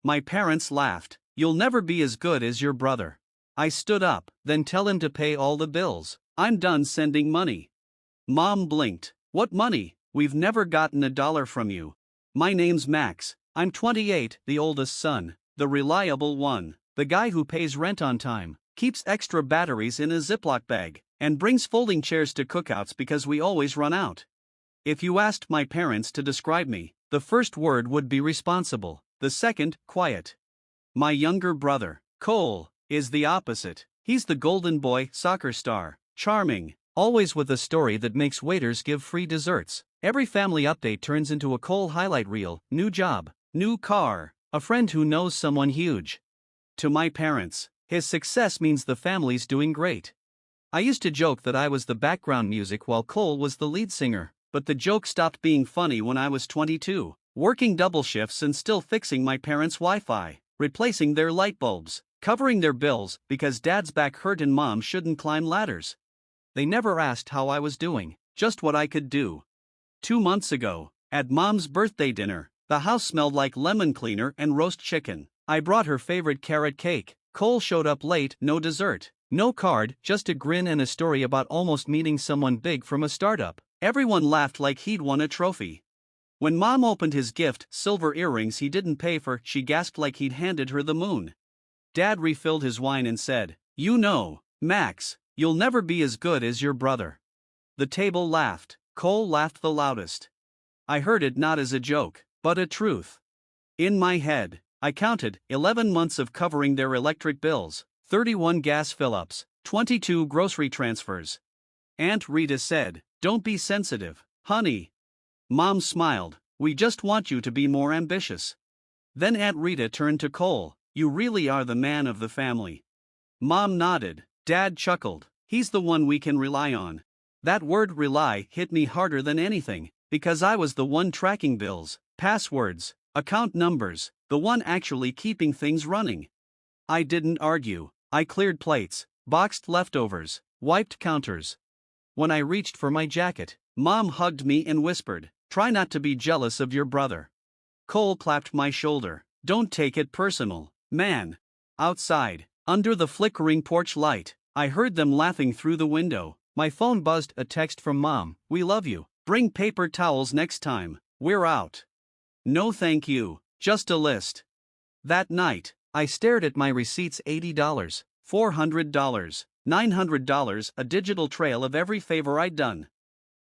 My parents laughed. You'll never be as good as your brother. I stood up, then tell him to pay all the bills. I'm done sending money. Mom blinked. What money? We've never gotten $1 from you. My name's Max. I'm 28, the oldest son, the reliable one, the guy who pays rent on time, keeps extra batteries in a Ziploc bag, and brings folding chairs to cookouts because we always run out. If you asked my parents to describe me, the first word would be responsible, the second, quiet. My younger brother, Cole, is the opposite. He's the golden boy, soccer star, charming, always with a story that makes waiters give free desserts. Every family update turns into a Cole highlight reel: new job, new car, a friend who knows someone huge. To my parents, his success means the family's doing great. I used to joke that I was the background music while Cole was the lead singer, but the joke stopped being funny when I was 22, working double shifts and still fixing my parents' Wi-Fi, replacing their light bulbs, covering their bills because dad's back hurt and mom shouldn't climb ladders. They never asked how I was doing, just what I could do. 2 months ago, at mom's birthday dinner, the house smelled like lemon cleaner and roast chicken. I brought her favorite carrot cake. Cole showed up late, no dessert, no card, just a grin and a story about almost meeting someone big from a startup. Everyone laughed like he'd won a trophy. When mom opened his gift, silver earrings he didn't pay for, she gasped like he'd handed her the moon. Dad refilled his wine and said, "You know, Max, you'll never be as good as your brother." The table laughed. Cole laughed the loudest. I heard it not as a joke, but a truth. In my head, I counted 11 months of covering their electric bills, 31 gas fill-ups, 22 grocery transfers. Aunt Rita said, "Don't be sensitive, honey." Mom smiled, "We just want you to be more ambitious." Then Aunt Rita turned to Cole, "You really are the man of the family." Mom nodded. Dad chuckled, "He's the one we can rely on." That word rely hit me harder than anything, because I was the one tracking bills, passwords, account numbers, the one actually keeping things running. I didn't argue. I cleared plates, boxed leftovers, wiped counters. When I reached for my jacket, Mom hugged me and whispered, "Try not to be jealous of your brother." Cole clapped my shoulder. "Don't take it personal, man." Outside, under the flickering porch light, I heard them laughing through the window. My phone buzzed, a text from Mom, "We love you. Bring paper towels next time. We're out." No thank you, just a list. That night, I stared at my receipts: $80, $400, $900, a digital trail of every favor I'd done.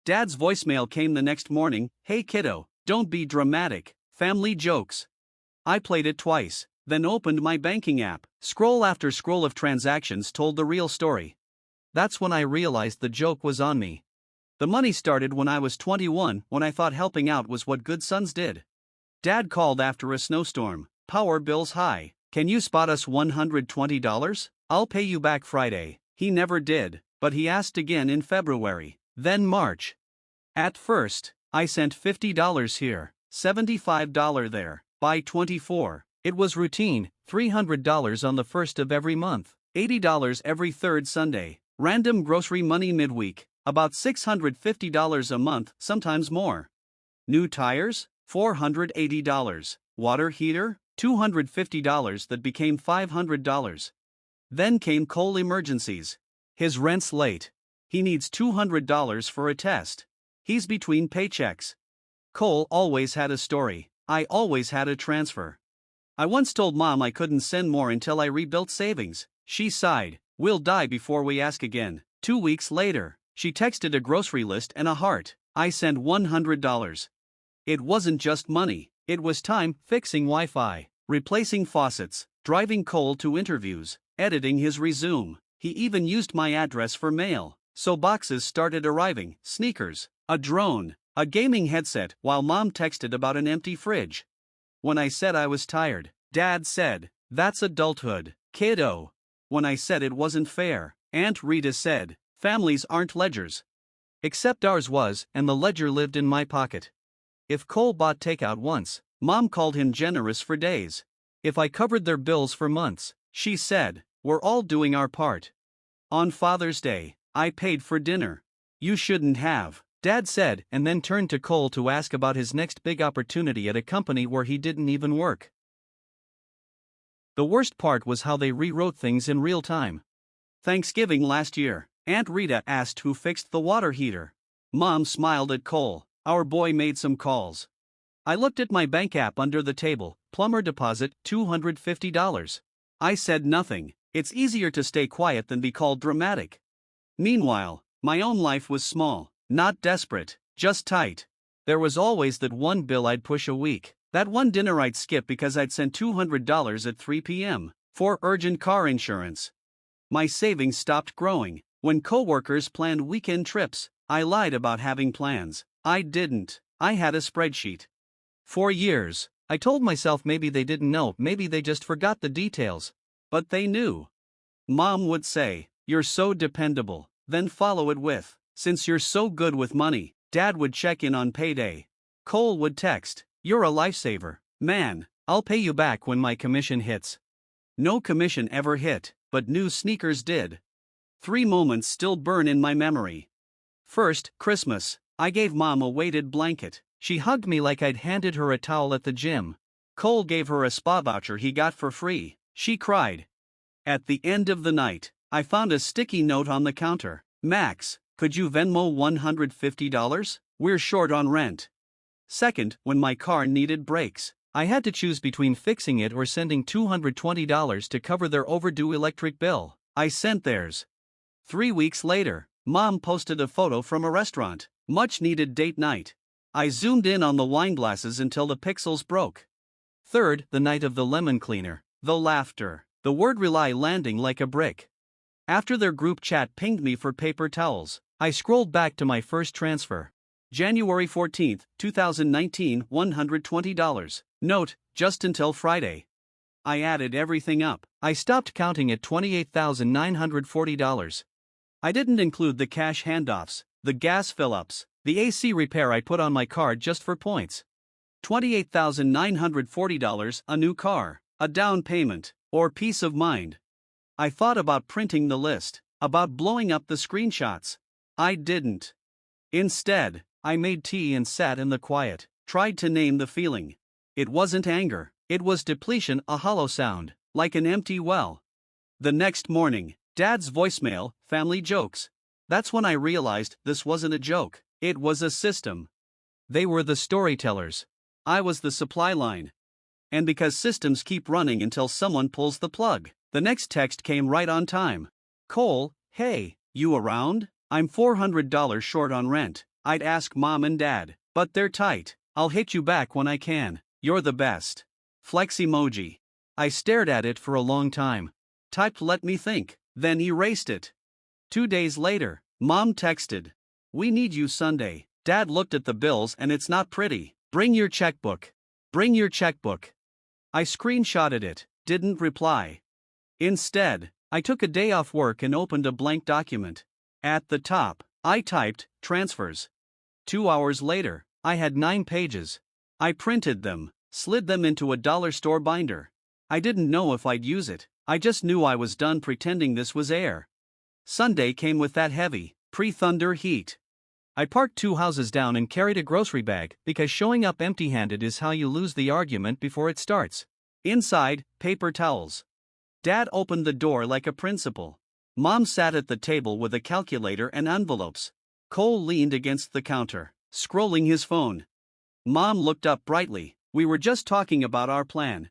Dad's voicemail came the next morning, "Hey kiddo, don't be dramatic, family jokes." I played it twice, then opened my banking app. Scroll after scroll of transactions told the real story. That's when I realized the joke was on me. The money started when I was 21, when I thought helping out was what good sons did. Dad called after a snowstorm, "Power bills high. Can you spot us $120? I'll pay you back Friday." He never did, but he asked again in February, then March. At first, I sent $50 here, $75 there, by 24. It was routine, $300 on the first of every month, $80 every third Sunday, random grocery money midweek, about $650 a month, sometimes more. New tires? $480. Water heater? $250 that became $500. Then came Cole emergencies. His rent's late. He needs $200 for a test. He's between paychecks. Cole always had a story. I always had a transfer. I once told Mom I couldn't send more until I rebuilt savings. She sighed, "We'll die before we ask again." 2 weeks later, she texted a grocery list and a heart. I sent $100. It wasn't just money, it was time, fixing Wi-Fi, replacing faucets, driving Cole to interviews, editing his resume. He even used my address for mail, so boxes started arriving, sneakers, a drone, a gaming headset, while Mom texted about an empty fridge. When I said I was tired, Dad said, "That's adulthood, kiddo." When I said it wasn't fair, Aunt Rita said, "Families aren't ledgers." Except ours was, and the ledger lived in my pocket. If Cole bought takeout once, Mom called him generous for days. If I covered their bills for months, she said, "We're all doing our part." On Father's Day, I paid for dinner. "You shouldn't have," Dad said, and then turned to Cole to ask about his next big opportunity at a company where he didn't even work. The worst part was how they rewrote things in real time. Thanksgiving last year, Aunt Rita asked who fixed the water heater. Mom smiled at Cole. Our boy made some calls. I looked at my bank app under the table, plumber deposit, $250. I said nothing. It's easier to stay quiet than be called dramatic. Meanwhile, my own life was small, not desperate, just tight. There was always that one bill I'd push a week, that one dinner I'd skip because I'd sent $200 at 3 p.m. for urgent car insurance. My savings stopped growing. When coworkers planned weekend trips, I lied about having plans. I didn't. I had a spreadsheet. For years, I told myself maybe they didn't know, maybe they just forgot the details. But they knew. Mom would say, "You're so dependable," then follow it with, "Since you're so good with money." Dad would check in on payday. Cole would text, "You're a lifesaver, man, I'll pay you back when my commission hits." No commission ever hit, but new sneakers did. 3 moments still burn in my memory. First, Christmas. I gave Mom a weighted blanket. She hugged me like I'd handed her a towel at the gym. Cole gave her a spa voucher he got for free. She cried. At the end of the night, I found a sticky note on the counter. "Max, could you Venmo $150? We're short on rent." Second, when my car needed brakes, I had to choose between fixing it or sending $220 to cover their overdue electric bill. I sent theirs. 3 weeks later, Mom posted a photo from a restaurant, much needed date night. I zoomed in on the wine glasses until the pixels broke. Third, the night of the lemon cleaner, the laughter, the word rely landing like a brick. After their group chat pinged me for paper towels, I scrolled back to my first transfer. January 14, 2019, $120. Note, just until Friday. I added everything up. I stopped counting at $28,940. I didn't include the cash handoffs, the gas fill-ups, the AC repair I put on my card just for points. $28,940, a new car, a down payment, or peace of mind. I thought about printing the list, about blowing up the screenshots. I didn't. Instead, I made tea and sat in the quiet, tried to name the feeling. It wasn't anger, it was depletion, a hollow sound, like an empty well. The next morning, Dad's voicemail, family jokes. That's when I realized this wasn't a joke, it was a system. They were the storytellers. I was the supply line. And because systems keep running until someone pulls the plug, the next text came right on time. "Cole, hey, you around? I'm $400 short on rent." I'd ask Mom and Dad, "But they're tight. I'll hit you back when I can. You're the best." Flex emoji. I stared at it for a long time. Typed "let me think," then erased it. 2 days later, Mom texted, "We need you Sunday." Dad looked at the bills and it's not pretty. "Bring your checkbook. Bring your checkbook." I screenshotted it, didn't reply. Instead, I took a day off work and opened a blank document. At the top, I typed, "transfers." 2 hours later, I had 9 pages. I printed them, slid them into a dollar store binder. I didn't know if I'd use it, I just knew I was done pretending this was air. Sunday came with that heavy, pre-thunder heat. I parked 2 houses down and carried a grocery bag, because showing up empty-handed is how you lose the argument before it starts. Inside, paper towels. Dad opened the door like a principal. Mom sat at the table with a calculator and envelopes. Cole leaned against the counter, scrolling his phone. Mom looked up brightly. "We were just talking about our plan."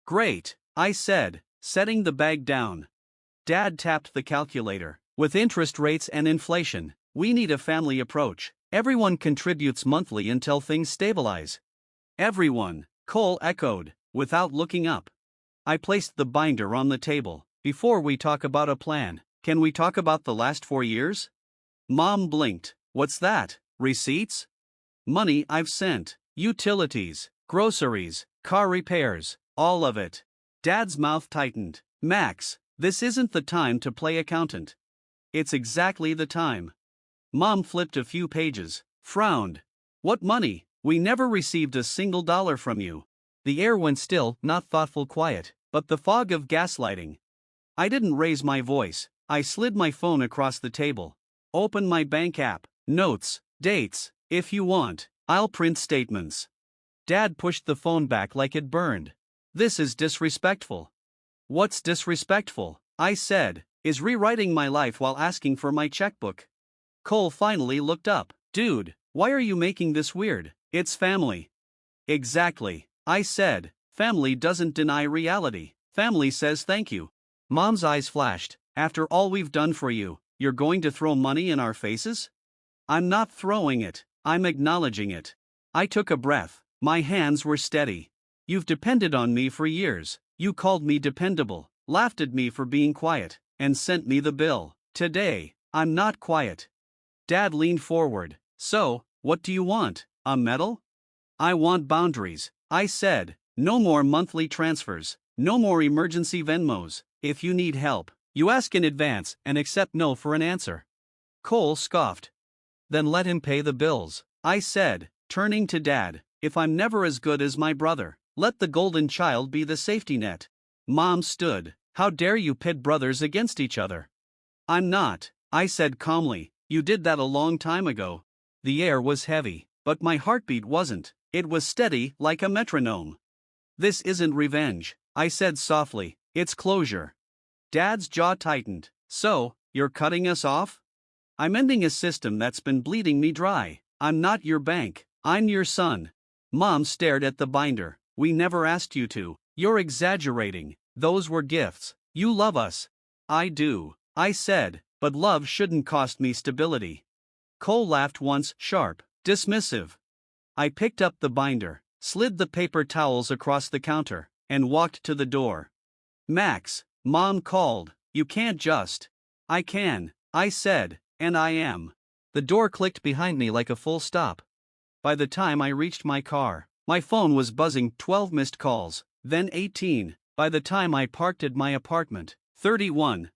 "Great," I said, setting the bag down. Dad tapped the calculator. "With interest rates and inflation, we need a family approach. Everyone contributes monthly until things stabilize." "Everyone," Cole echoed, without looking up. I placed the binder on the table. "Before we talk about a plan, can we talk about the last 4 years? Mom blinked. "What's that? Receipts?" "Money I've sent, utilities, groceries, car repairs, all of it." Dad's mouth tightened. "Max, this isn't the time to play accountant." "It's exactly the time." Mom flipped a few pages, frowned. "What money? We never received a single dollar from you." The air went still, not thoughtful quiet, but the fog of gaslighting. I didn't raise my voice. I slid my phone across the table. "Open my bank app, notes, dates. If you want, I'll print statements." Dad pushed the phone back like it burned. "This is disrespectful." What's disrespectful, I said, is rewriting my life while asking for my checkbook. Cole finally looked up. Dude, why are you making this weird? It's family. Exactly, I said. Family doesn't deny reality. Family says thank you. Mom's eyes flashed. After all we've done for you, you're going to throw money in our faces? I'm not throwing it, I'm acknowledging it. I took a breath. My hands were steady. You've depended on me for years. You called me dependable, laughed at me for being quiet, and sent me the bill. Today, I'm not quiet. Dad leaned forward. So, what do you want? A medal? I want boundaries, I said. No more monthly transfers. No more emergency Venmos. If you need help, you ask in advance and accept no for an answer. Cole scoffed. Then let him pay the bills, I said, turning to Dad. If I'm never as good as my brother, let the golden child be the safety net. Mom stood. How dare you pit brothers against each other? I'm not, I said calmly. You did that a long time ago. The air was heavy, but my heartbeat wasn't. It was steady like a metronome. This isn't revenge, I said softly. It's closure. Dad's jaw tightened. So, you're cutting us off? I'm ending a system that's been bleeding me dry. I'm not your bank. I'm your son. Mom stared at the binder. We never asked you to. You're exaggerating. Those were gifts. You love us. I do, I said, but love shouldn't cost me stability. Cole laughed once, sharp, dismissive. I picked up the binder, slid the paper towels across the counter, and walked to the door. Max, Mom called. You can't just. I can, I said, and I am. The door clicked behind me like a full stop. By the time I reached my car, my phone was buzzing. 12 missed calls, then 18. By the time I parked at my apartment, 31.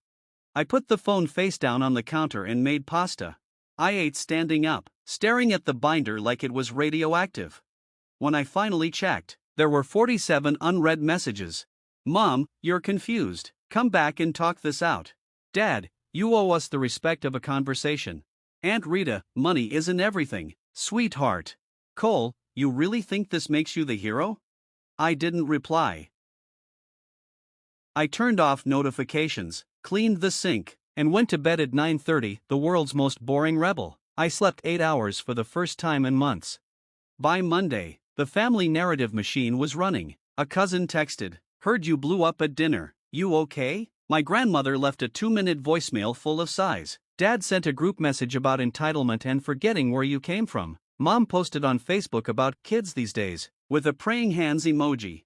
I put the phone face down on the counter and made pasta. I ate standing up, staring at the binder like it was radioactive. When I finally checked, there were 47 unread messages. Mom, you're confused. Come back and talk this out. Dad, you owe us the respect of a conversation. Aunt Rita, money isn't everything, sweetheart. Cole, you really think this makes you the hero? I didn't reply. I turned off notifications, cleaned the sink, and went to bed at 9:30, the world's most boring rebel. I slept 8 hours for the first time in months. By Monday, the family narrative machine was running. A cousin texted, "Heard you blew up at dinner. You okay?" My grandmother left a 2-minute voicemail full of sighs. Dad sent a group message about entitlement and forgetting where you came from. Mom posted on Facebook about kids these days, with a praying hands emoji.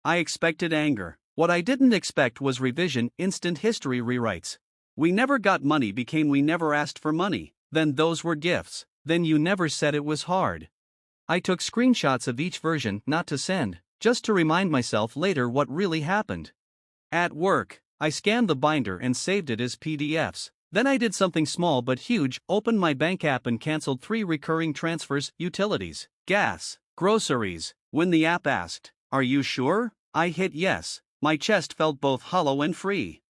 I expected anger. What I didn't expect was revision. Instant history rewrites. We never got money became we never asked for money, then those were gifts, then you never said it was hard. I took screenshots of each version, not to send, just to remind myself later what really happened. At work, I scanned the binder and saved it as PDFs. Then I did something small but huge, opened my bank app and canceled 3 recurring transfers, utilities, gas, groceries. When the app asked, "Are you sure?" I hit yes. My chest felt both hollow and free.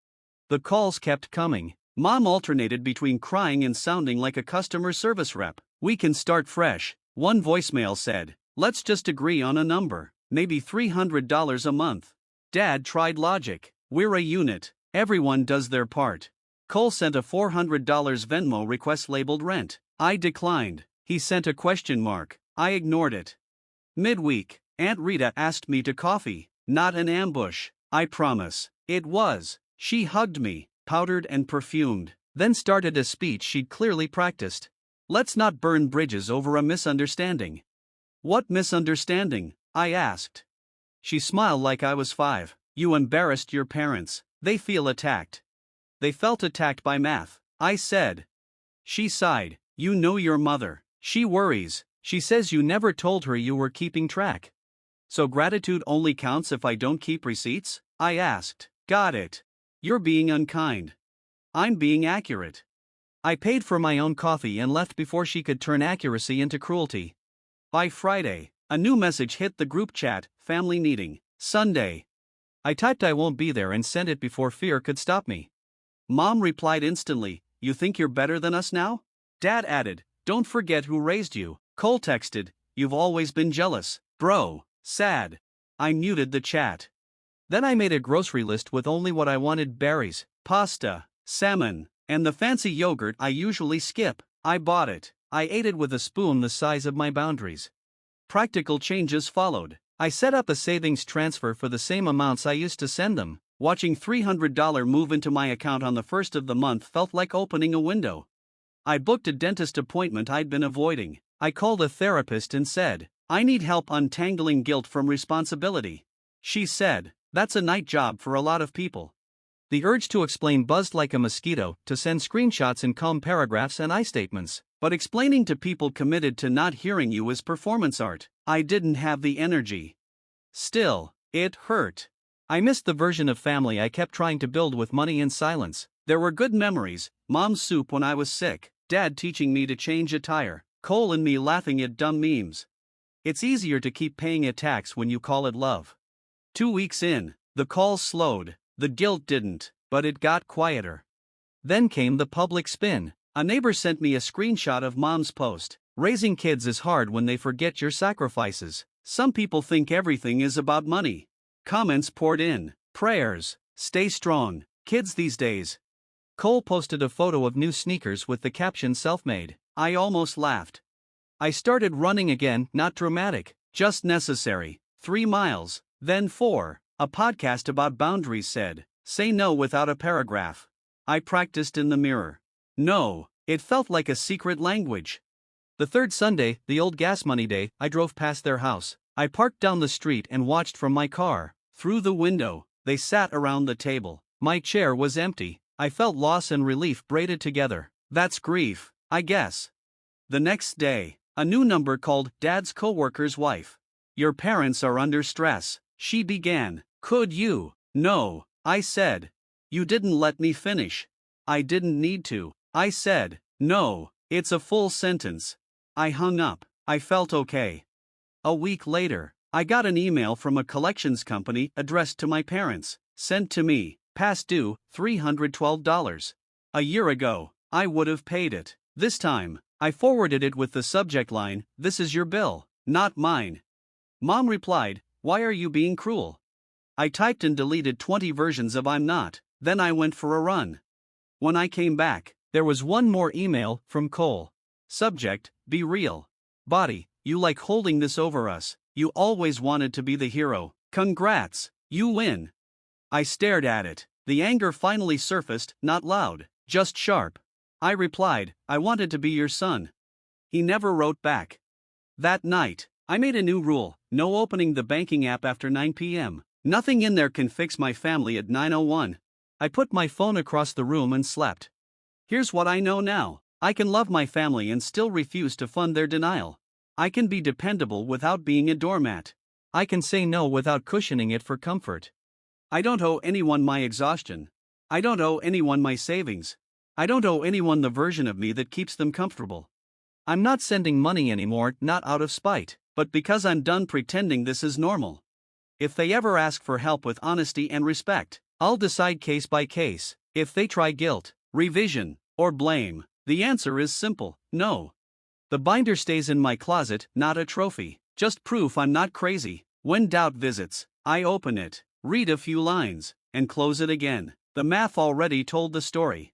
The calls kept coming. Mom alternated between crying and sounding like a customer service rep. "We can start fresh," one voicemail said. "Let's just agree on a number, maybe $300 a month." Dad tried logic. "We're a unit. Everyone does their part." Cole sent a $400 Venmo request labeled rent. I declined. He sent a question mark. I ignored it. Midweek, Aunt Rita asked me to coffee. Not an ambush, I promise. It was. She hugged me, powdered and perfumed, then started a speech she'd clearly practiced. "Let's not burn bridges over a misunderstanding." "What misunderstanding?" I asked. She smiled like I was 5. "You embarrassed your parents. They feel attacked." "They felt attacked by math," I said. She sighed. "You know your mother. She worries. She says you never told her you were keeping track." "So gratitude only counts if I don't keep receipts?" I asked. "Got it. You're being unkind." "I'm being accurate." I paid for my own coffee and left before she could turn accuracy into cruelty. By Friday, a new message hit the group chat, family meeting, Sunday. I typed "I won't be there" and sent it before fear could stop me. Mom replied instantly, "You think you're better than us now?" Dad added, "Don't forget who raised you." Cole texted, "You've always been jealous, bro. Sad." I muted the chat. Then I made a grocery list with only what I wanted: berries, pasta, salmon, and the fancy yogurt I usually skip. I bought it. I ate it with a spoon the size of my boundaries. Practical changes followed. I set up a savings transfer for the same amounts I used to send them. Watching $300 move into my account on the first of the month felt like opening a window. I booked a dentist appointment I'd been avoiding. I called a therapist and said, "I need help untangling guilt from responsibility." She said, "That's a night job for a lot of people." The urge to explain buzzed like a mosquito, to send screenshots in calm paragraphs and I statements. But explaining to people committed to not hearing you is performance art. I didn't have the energy. Still, it hurt. I missed the version of family I kept trying to build with money and silence. There were good memories: mom's soup when I was sick, dad teaching me to change a tire, Cole and me laughing at dumb memes. It's easier to keep paying a tax when you call it love. 2 weeks in, the calls slowed, the guilt didn't, but it got quieter. Then came the public spin. A neighbor sent me a screenshot of mom's post. "Raising kids is hard when they forget your sacrifices. Some people think everything is about money." Comments poured in. Prayers: "Stay strong, kids these days." Cole posted a photo of new sneakers with the caption "self-made." I almost laughed. I started running again, not dramatic, just necessary. 3 miles, then 4. A podcast about boundaries said, "Say no without a paragraph." I practiced in the mirror. No, it felt like a secret language. The third Sunday, the old gas money day, I drove past their house. I parked down the street and watched from my car. Through the window, they sat around the table. My chair was empty. I felt loss and relief braided together. That's grief, I guess. The next day, a new number called. Dad's coworker's wife. "Your parents are under stress," she began. "Could you?" "No," I said. "You didn't let me finish." "I didn't need to." I said. "No, it's a full sentence." I hung up. I felt okay. A week later, I got an email from a collections company addressed to my parents. Sent to me, past due, $312. A year ago, I would have paid it. This time, I forwarded it with the subject line, "This is your bill, not mine." Mom replied, "Why are you being cruel?" I typed and deleted 20 versions of "I'm not," then I went for a run. When I came back, there was one more email from Cole. Subject: "Be real." Body: "You like holding this over us. You always wanted to be the hero. Congrats, you win." I stared at it. The anger finally surfaced, not loud, just sharp. I replied, "I wanted to be your son." He never wrote back. That night, I made a new rule: no opening the banking app after 9 p.m. Nothing in there can fix my family at 9:01. I put my phone across the room and slept. Here's what I know now: I can love my family and still refuse to fund their denial. I can be dependable without being a doormat. I can say no without cushioning it for comfort. I don't owe anyone my exhaustion. I don't owe anyone my savings. I don't owe anyone the version of me that keeps them comfortable. I'm not sending money anymore, not out of spite, but because I'm done pretending this is normal. If they ever ask for help with honesty and respect, I'll decide case by case. If they try guilt, revision, or blame, the answer is simple: no. The binder stays in my closet, not a trophy, just proof I'm not crazy. When doubt visits, I open it, read a few lines, and close it again. The math already told the story.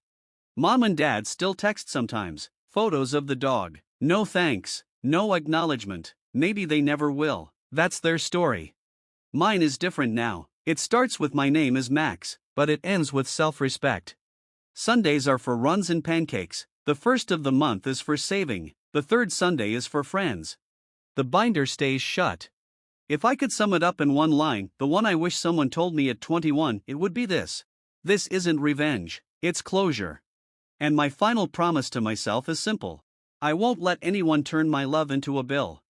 Mom and dad still text sometimes, photos of the dog. No thanks, no acknowledgement, maybe they never will. That's their story. Mine is different now. It starts with my name is Max, but it ends with self-respect. Sundays are for runs and pancakes. The first of the month is for saving. The third Sunday is for friends. The binder stays shut. If I could sum it up in one line, the one I wish someone told me at 21, it would be this: this isn't revenge, it's closure. And my final promise to myself is simple: I won't let anyone turn my love into a bill.